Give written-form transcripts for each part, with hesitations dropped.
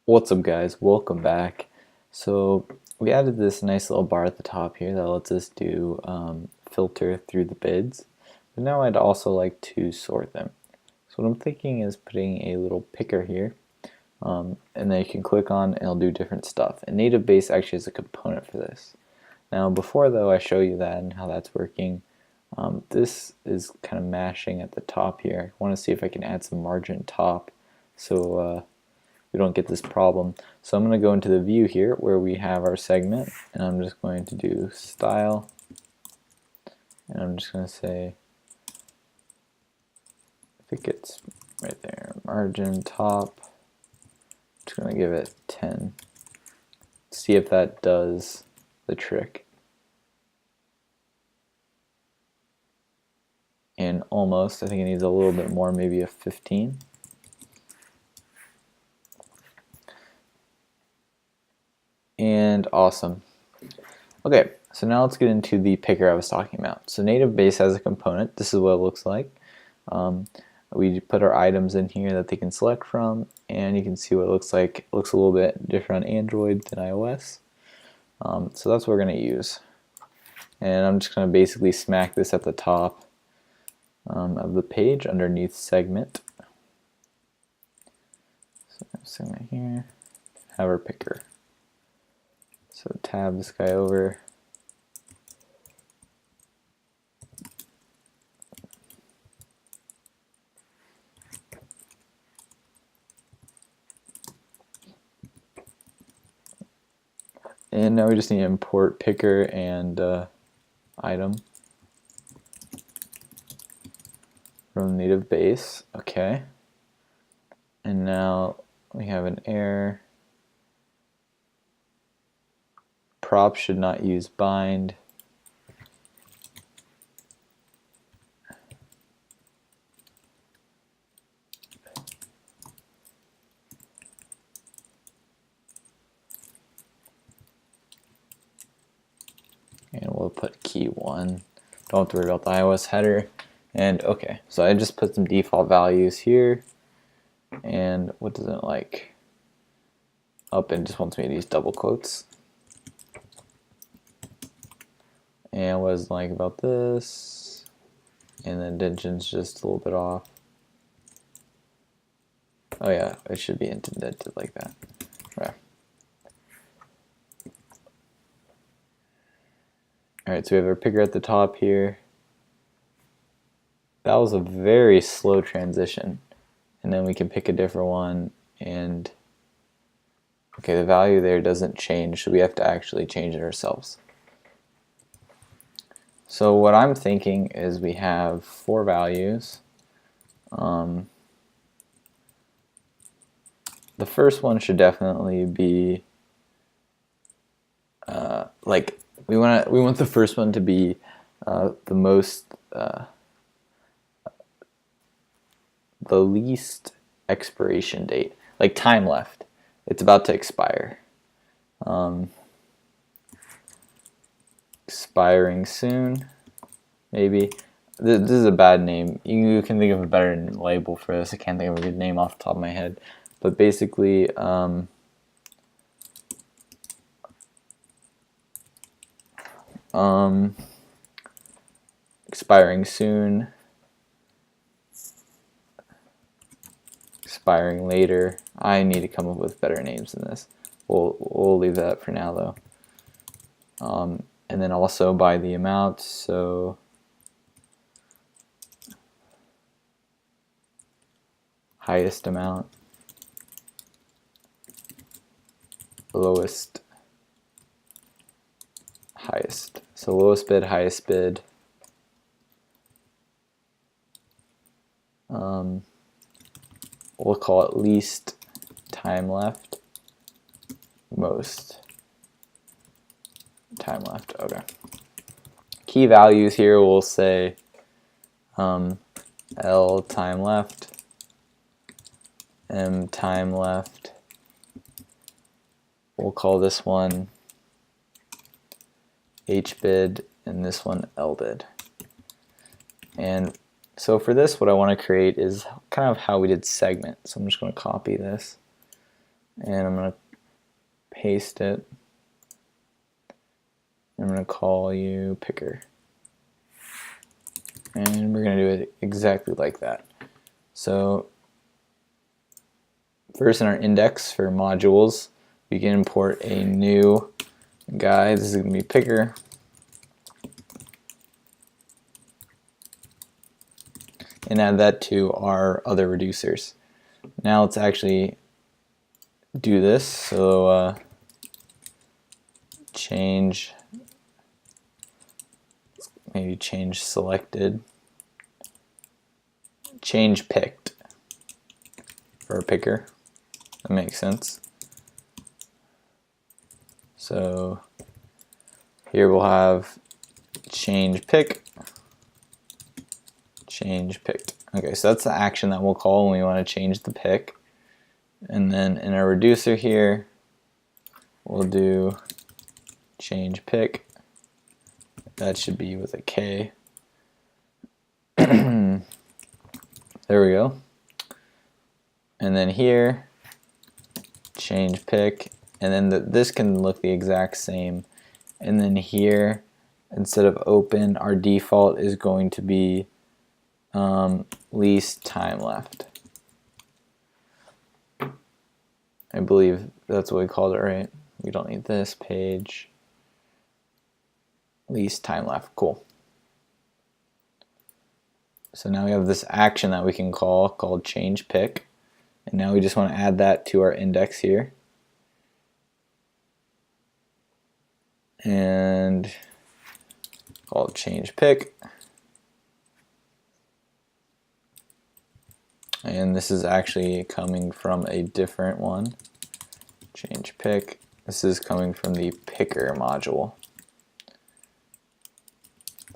What's up guys, welcome back. So we added this nice little bar at the top here that lets us do filter through the bids, but now I'd also like to sort them. So what I'm thinking is putting a little picker here, and then you can click on and it'll do different stuff. And native base actually is a component for this. Now before though I show you that and how that's working, this is kind of mashing at the top here. I want to see if I can add some margin top so we don't get this problem. So I'm going to go into the view here where we have our segment, and I'm just going to do style, and I'm just going to say, I think it's right there, margin top. I'm just going to give it 10. See if that does the trick. And almost, I think it needs a little bit more, maybe a 15. And awesome. Okay, so now let's get into the picker I was talking about. So native base has a component. This is what it looks like. We put our items in here that they can select from, and you can see what it looks like. It looks a little bit different on Android than iOS. So that's what we're going to use. And I'm just going to basically smack this at the top of the page underneath segment. So segment here, have our picker. So tab this guy over. And now we just need to import picker and item from native base. Okay. And now we have an error. Prop should not use bind. And we'll put key 1. Don't have to worry about the iOS header. And okay, so I just put some default values here. And what does it like? Up and just wants me to use double quotes. And what does it like about this? And the indention's just a little bit off. Oh yeah, it should be indented like that. Right. Alright, so we have our picker at the top here. That was a very slow transition. And then we can pick a different one, and okay, the value there doesn't change, so we have to actually change it ourselves. So what I'm thinking is we have 4 values. The first one should definitely be like we want the first one to be the least expiration date, like time left. It's about to expire. Expiring soon, maybe. This is a bad name. You can think of a better label for this. I can't think of a good name off the top of my head. But basically, expiring soon, expiring later. I need to come up with better names than this. We'll leave that for now though. And then also by the amount, so highest amount, lowest, highest. So lowest bid, highest bid. We'll call it least time left, most time left. Okay. Key values here we'll say L time left, M time left. We'll call this one H bid and this one L bid. And so for this, what I want to create is kind of how we did segment. So I'm just going to copy this and I'm going to paste it. I'm going to call you picker. And we're going to do it exactly like that. So first in our index for modules, we can import a new guy. This is going to be picker. And add that to our other reducers. Now let's actually do this. So change, maybe change selected, change picked for a picker. That makes sense. So here we'll have change pick, change picked. Okay, so that's the action that we'll call when we want to change the pick. And then in our reducer here, we'll do change pick. That should be with a K. There we go. And then here, change pick. And then this can look the exact same. And then here, instead of open, our default is going to be least time left. I believe that's what we called it, right? We don't need this page. Least time left. Cool. So now we have this action that we can call called change pick. And now we just want to add that to our index here. And call it change pick. And this is actually coming from a different one. Change pick. This is coming from the picker module.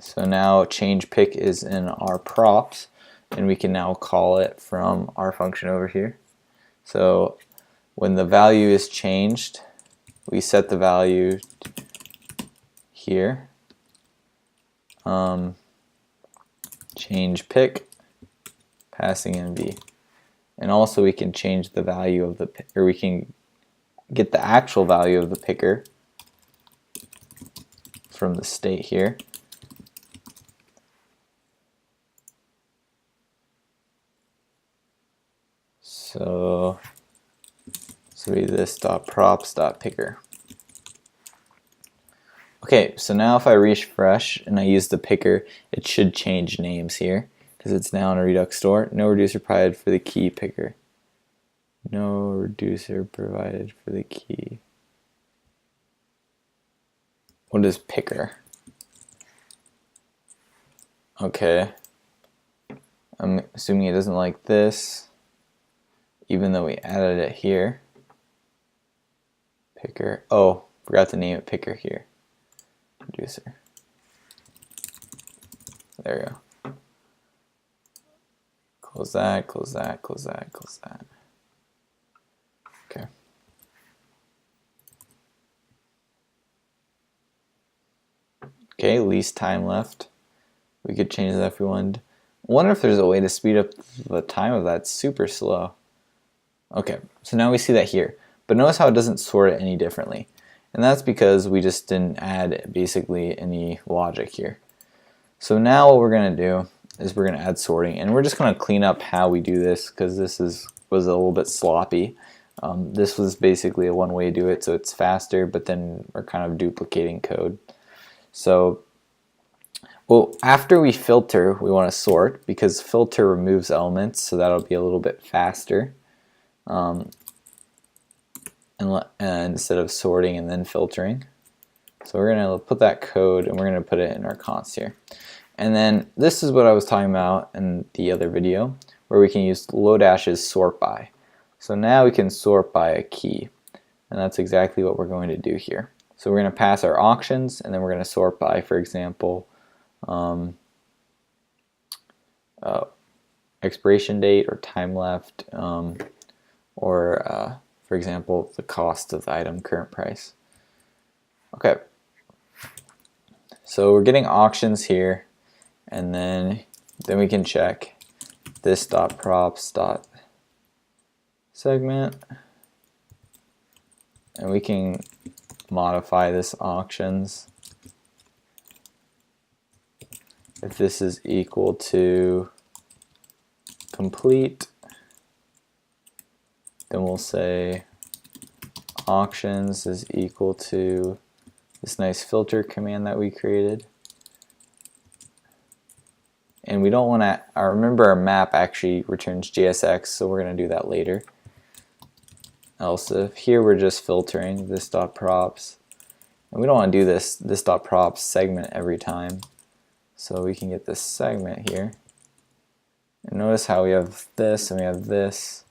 So now change pick is in our props, and we can now call it from our function over here. So when the value is changed, we set the value here. Change pick, passing in v. And also we can change the value of the, or we can get the actual value of the picker from the state here. So we do this dot props dot picker. Okay, so now if I refresh and I use the picker, it should change names here because it's now in a Redux store. No reducer provided for the key picker. No reducer provided for the key. What is picker? Okay. I'm assuming it doesn't like this, even though we added it here. Picker. Oh, forgot to name it picker here. Reducer. There we go. Close that, close that, close that, close that. Okay. Okay, least time left. We could change that if we wanted. I wonder if there's a way to speed up the time of that. It's super slow. Okay, so now we see that here. But notice how it doesn't sort it any differently. And that's because we just didn't add basically any logic here. So now what we're going to do is we're going to add sorting. And we're just going to clean up how we do this because this was a little bit sloppy. This was basically a one way to do it, so it's faster, but then we're kind of duplicating code. So, well, after we filter, we want to sort because filter removes elements, so that'll be a little bit faster. And instead of sorting and then filtering. So we're going to put that code and we're going to put it in our const here. And then this is what I was talking about in the other video, where we can use Lodash's sort by. So now we can sort by a key, and that's exactly what we're going to do here. So we're going to pass our auctions, and then we're going to sort by, for example, expiration date or time left, or for example, the cost of the item, current price. Okay, so we're getting auctions here, and then we can check this dot props dot segment, and we can modify this auctions. If this is equal to complete, then we'll say auctions is equal to this nice filter command that we created. And we don't want to, remember our map actually returns JSX, so we're going to do that later. Else if here we're just filtering this dot props, and we don't want to do this dot props segment every time. So we can get this segment here. And notice how we have this and we have this.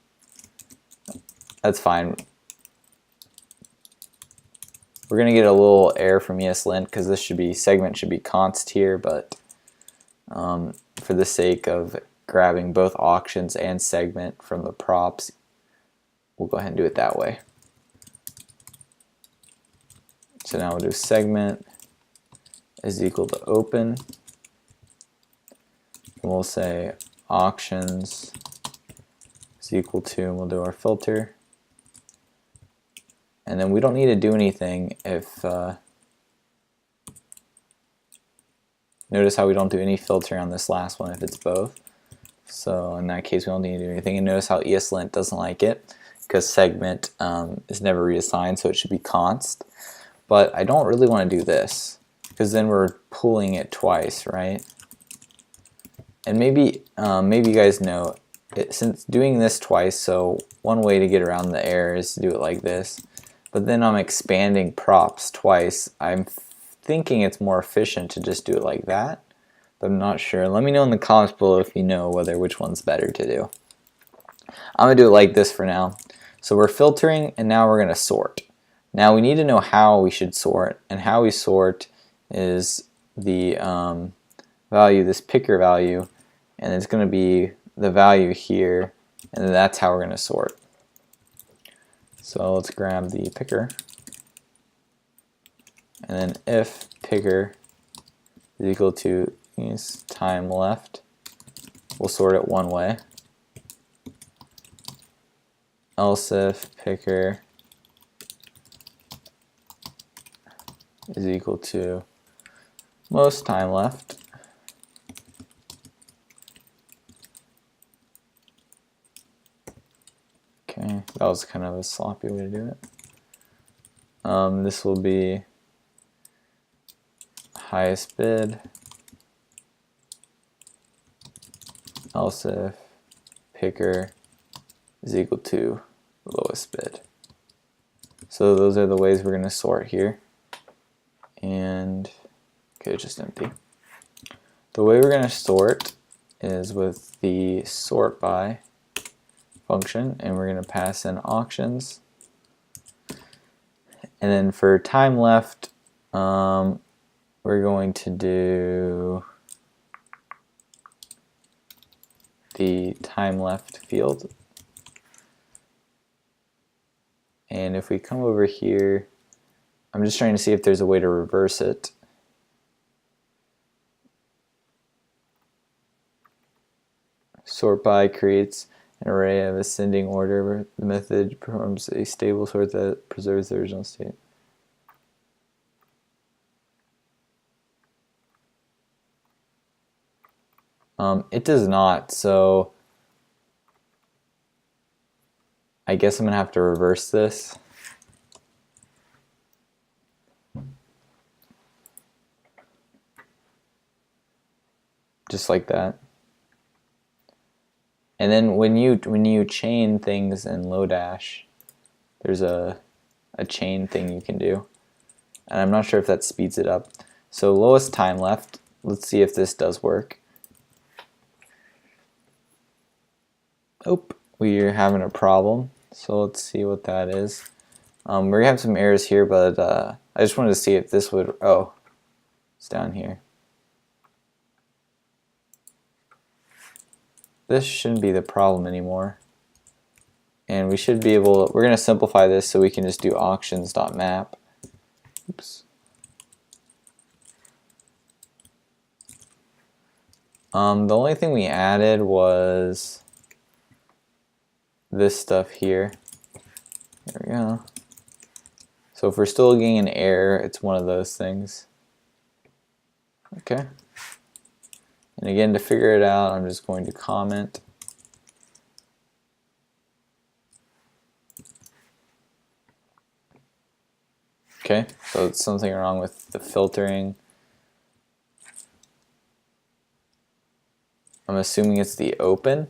That's fine. We're going to get a little error from ESLint because this should be segment should be const here, but for the sake of grabbing both auctions and segment from the props, we'll go ahead and do it that way. So now we'll do segment is equal to open. And we'll say auctions is equal to, and we'll do our filter. And then we don't need to do anything if, notice how we don't do any filtering on this last one if it's both. So in that case we don't need to do anything. And notice how ESLint doesn't like it because segment is never reassigned, so it should be const. But I don't really want to do this because then we're pulling it twice, right? And maybe you guys know, since doing this twice, so one way to get around the error is to do it like this. But then I'm expanding props twice. I'm thinking it's more efficient to just do it like that, but I'm not sure. Let me know in the comments below if you know which one's better to do. I'm going to do it like this for now. So we're filtering, and now we're going to sort. Now we need to know how we should sort, and how we sort is the value, this picker value, and it's going to be the value here, and then that's how we're going to sort. So let's grab the picker, and then if picker is equal to time left, we'll sort it one way. Else if picker is equal to most time left, okay, that was kind of a sloppy way to do it. This will be highest bid, else if picker is equal to lowest bid. So those are the ways we're going to sort here. And okay, it's just empty. The way we're going to sort is with the sort by function, and we're going to pass in auctions. And then for time left, we're going to do the time left field. And if we come over here, I'm just trying to see if there's a way to reverse it. Sort by creates an array of ascending order where the method performs a stable sort that preserves the original state. It does not, so I guess I'm going to have to reverse this. Just like that. And then when you chain things in Lodash, there's a chain thing you can do. And I'm not sure if that speeds it up. So lowest time left, let's see if this does work. Oh, we're having a problem. So let's see what that is. We're gonna have some errors here, but I just wanted to see if this would, oh, it's down here. This shouldn't be the problem anymore. And we should be able, we're going to simplify this so we can just do auctions.map. Oops. The only thing we added was this stuff here. There we go. So if we're still getting an error, it's one of those things. Okay. And again, to figure it out, I'm just going to comment. Okay, so it's something wrong with the filtering. I'm assuming it's the open.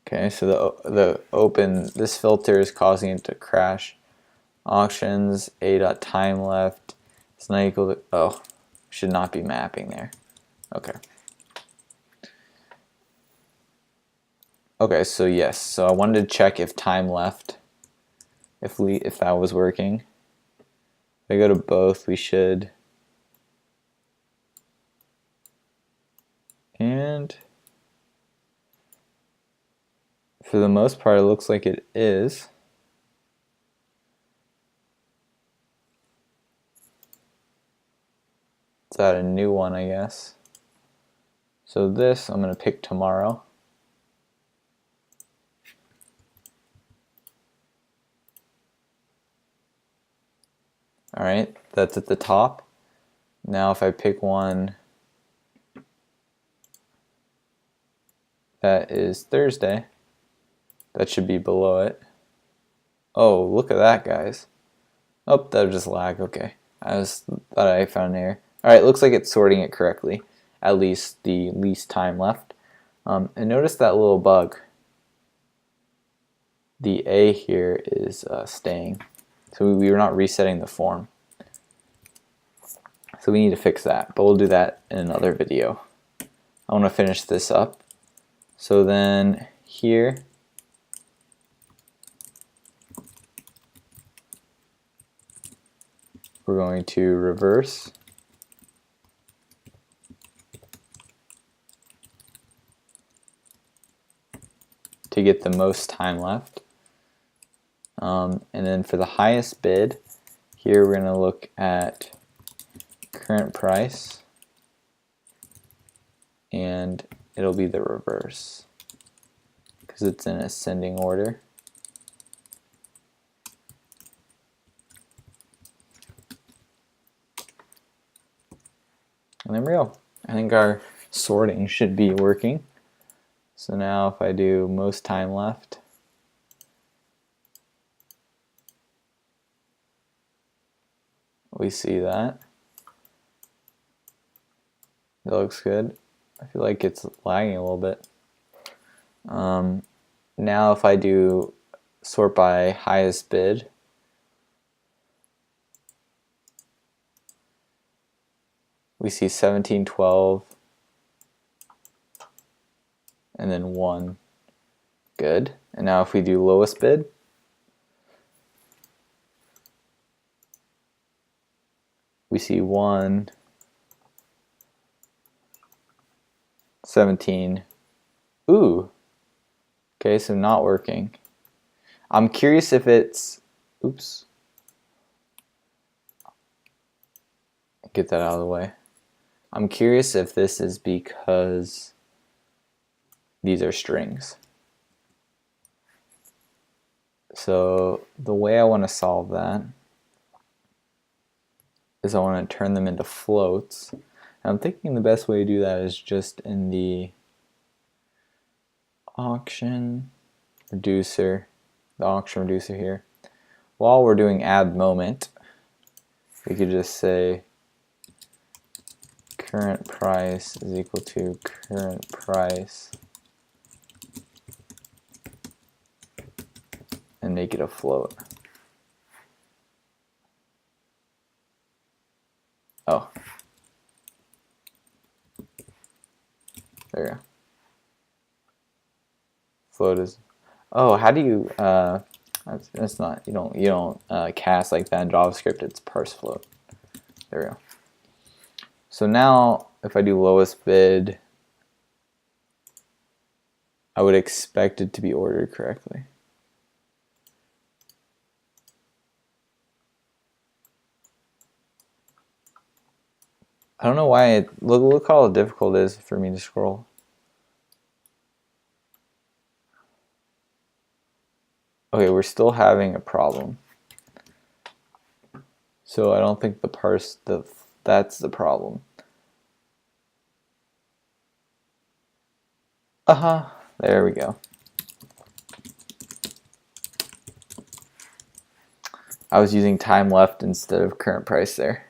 Okay, so the open, this filter is causing it to crash. Auctions, a.time left is not equal to, oh, should not be mapping there. Okay. Okay, so yes, so I wanted to check if time left, if that was working. If I go to both, we should. And for the most part, it looks like it is. Let's add a new one, I guess. So this, I'm going to pick tomorrow. Alright, that's at the top. Now if I pick one that is Thursday, that should be below it. Oh, look at that, guys. Oh, that was just lag. Okay. I thought I found an error. Alright, looks like it's sorting it correctly. At least the least time left. And notice that little bug. The A here is staying. So we were not resetting the form. So we need to fix that, but we'll do that in another video. I want to finish this up. So then here, we're going to reverse. To get the most time left. And then for the highest bid, here we're going to look at current price, and it'll be the reverse because it's in ascending order. And there we go. I think our sorting should be working. So now if I do most time left, we see that. It looks good. I feel like it's lagging a little bit. Now if I do sort by highest bid, we see 1712 and then 1. Good. And now if we do lowest bid, we see 1, 17. Ooh. Okay, so not working. I'm curious if it's, oops. Get that out of the way. I'm curious if this is because these are strings. So the way I want to solve that is I want to turn them into floats. And I'm thinking the best way to do that is just in the auction reducer, here. While we're doing add moment, we could just say current price is equal to current price and make it a float. Oh. There you go. Float is, oh, how do you, that's not, you don't cast like that in JavaScript, it's parse float. There we go. So now if I do lowest bid, I would expect it to be ordered correctly. I don't know why look how difficult it is for me to scroll. Okay, we're still having a problem. So I don't think that's the problem. There we go. I was using time left instead of current price there.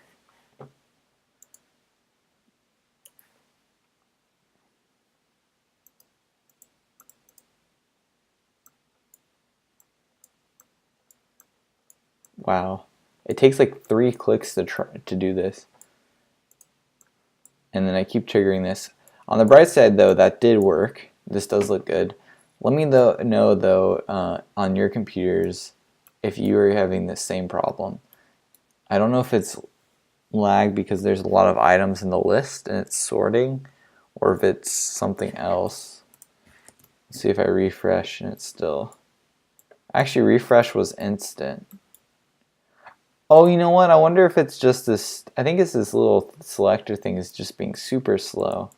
Wow. It takes like 3 clicks to do this. And then I keep triggering this. On the bright side though, that did work. This does look good. Let me know though on your computers if you are having the same problem. I don't know if it's lag because there's a lot of items in the list and it's sorting, or if it's something else. Let's see if I refresh and it's still... Actually, refresh was instant. Oh, you know what? I wonder if it's just this... I think it's this little selector thing is just being super slow.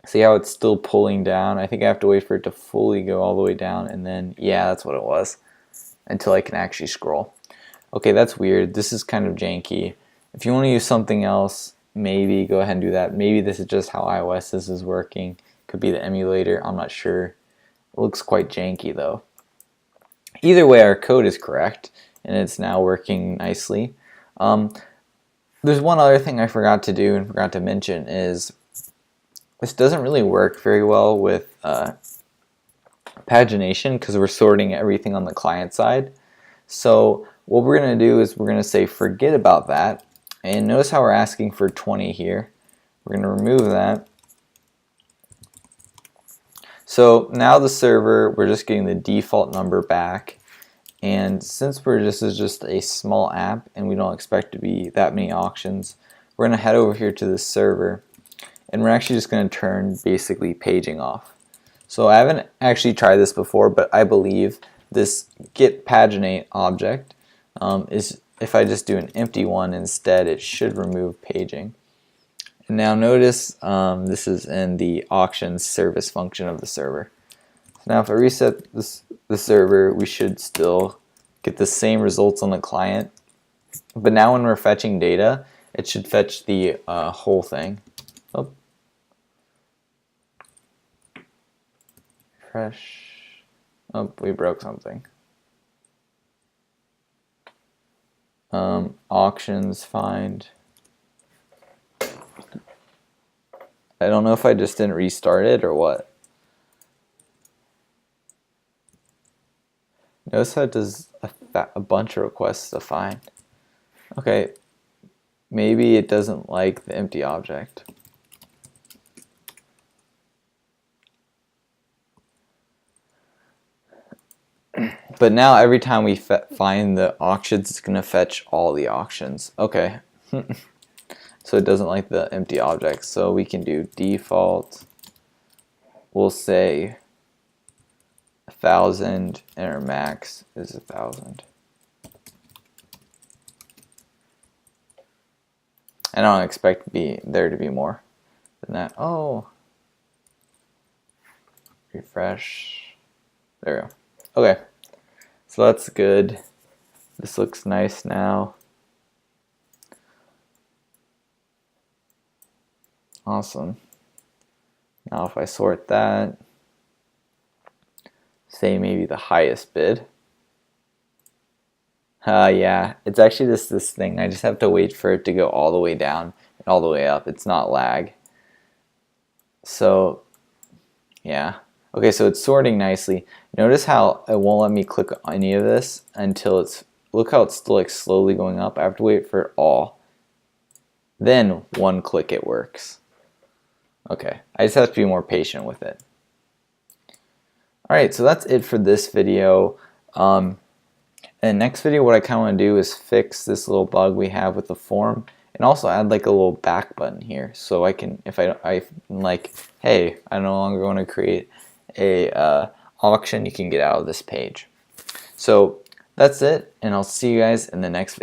See how it's still pulling down? I think I have to wait for it to fully go all the way down, and then, yeah, that's what it was, until I can actually scroll. Okay, that's weird. This is kind of janky. If you want to use something else, maybe go ahead and do that. Maybe this is just how iOS this is working. Could be the emulator, I'm not sure. It looks quite janky though. Either way, our code is correct, and it's now working nicely. There's one other thing I forgot to do and forgot to mention is this doesn't really work very well with pagination because we're sorting everything on the client side. So what we're going to do is we're going to say forget about that, and notice how we're asking for 20 here. We're going to remove that. So now the server, we're just getting the default number back, and since this is just a small app and we don't expect to be that many auctions, we're going to head over here to the server, and we're actually just going to turn basically paging off. So I haven't actually tried this before, but I believe this get paginate object is, if I just do an empty one instead, it should remove paging. And now notice this is in the auctions service function of the server. So now if I reset the server, we should still get the same results on the client, but now when we're fetching data, it should fetch the whole thing. Oh. Refresh. Oh, we broke something. Auctions find. I don't know if I just didn't restart it or what. Notice how it does a bunch of requests to find. Okay, maybe it doesn't like the empty object. But now every time we find the auctions, it's going to fetch all the auctions. Okay. So it doesn't like the empty objects. So we can do default. We'll say 1,000 and our max is 1,000. And I don't expect there to be more than that. Oh. Refresh. There we go. Okay. So that's good. This looks nice now. Awesome. Now if I sort that, say maybe the highest bid. Yeah, it's actually just this thing. I just have to wait for it to go all the way down and all the way up. It's not lag. So, yeah. Okay, so it's sorting nicely. Notice how it won't let me click any of this until it's, look how it's still like slowly going up. I have to wait for it all. Then one click it works. Okay, I just have to be more patient with it. Alright, so that's it for this video. In the next video, what I kind of want to do is fix this little bug we have with the form, and also add like a little back button here, so I can, if I'm like, hey, I no longer want to create a auction, you can get out of this page. So that's it, and I'll see you guys in the next video.